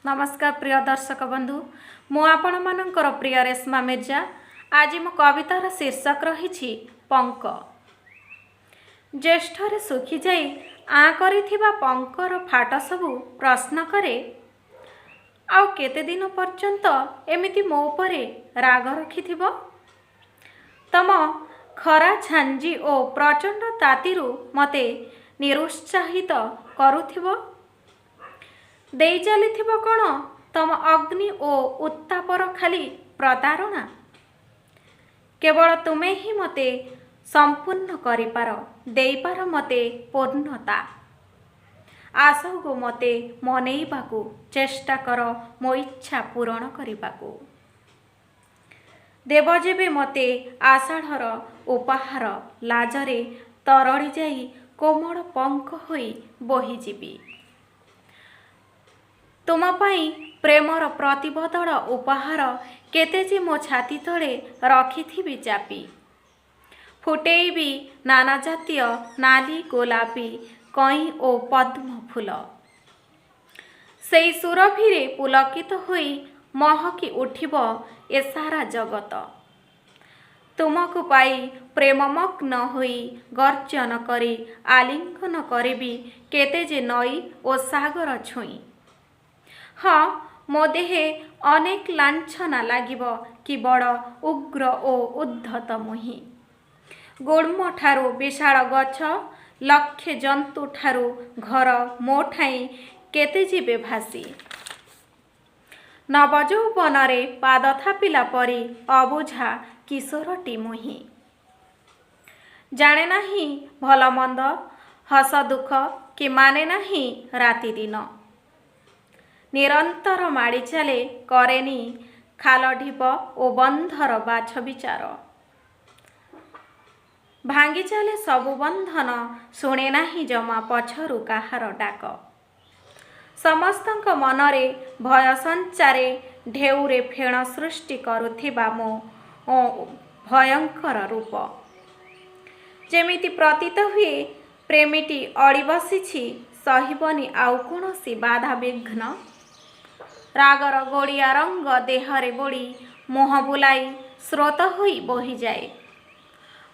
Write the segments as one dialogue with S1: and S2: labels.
S1: नमस्कार प्रिय दर्शक बंधु मु आपण मानकर प्रिय रेशमा मिर्जा। आज मो कवितार शीर्षक रही पंक। ज्येष्ठरे सुखी जाई आ करिथिबा पंकर फाट सबु प्रश्न करे, आउ केते दिन पर्यंत एमिति मो उपरे राग रखिथिबो। तम खरा झांजी ओ प्रचंड तातीरु मते निरुत्साहित करुथिबो। देई चलिथिबो कौन तम अग्नि ओ उत्तापर खाली प्रतारणा। केवल तुमे ही मते संपूर्ण करिपार, देईपार मते पूर्णता। आसगो मते मनेइबाकू चेष्टा कर मो इच्छा पूरण करिबाकू। देव जेबे मते आषाढ़र उपहार लाजरे तरड़ी जाई कोमल पंख होई बोहीजीबी। तुम पाई प्रेमर प्रतिबदल उपहार केते जे मो छाती तले रखिथिबी चापी। फुटेइबी नाना जातीय नाली गोलापी कई ओ पद्म फूल। सेई सुरभिरे पुलकित होई महकी उठिब ए सारा जगत। तुमको पाई प्रेममग्न होई गर्जन करी आलिंगन करेबी केते जे नई ओ सागर छुई। हाँ मो देहे अनेक लांछना लागिब कि बड़ उग्र ओ उद्धत मुही। गुल्म ठारू विशाल गछ लक्षे जंतु ठारू घर मो ठाई केते जीवे भासी। नवजौवनरे पाद थापिला परी अबुझा किशोरटी मुही। जाने नाही भल मंद हस दुख कि माने नाही राति दिन। निरंतर माड़ी चले करेनी खाल ढीप ओ बंधर बाछ विचार। भांगी चले सबु बंधन शुणे नाही जमा पछरु काहार डाक। समस्तଙ୍କ मनरे भय संचारे ढेउरे फेण सृष्टि करुथिबा मो भयंकर रूप। जेमिति प्रतीत हुए प्रेमीटी अड़ी बसिछि सहिबनी आउ कोनोसी बाधा विघ्न। रागर गोड़िया रंग देहरे बोड़ी मोह बुलाई स्रोत होई बोही जाए।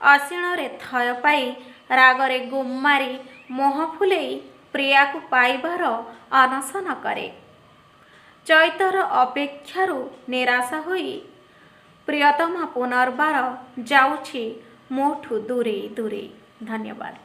S1: असीणरे थय पाई रागरे गुम मारी मोह फुलेई प्रिया को पाइबार अनशन करे। चैतर अपेक्षारु निराशा होई प्रियतमा पुनर्बार जाउछि मोठु दूरे दूरे। धन्यवाद।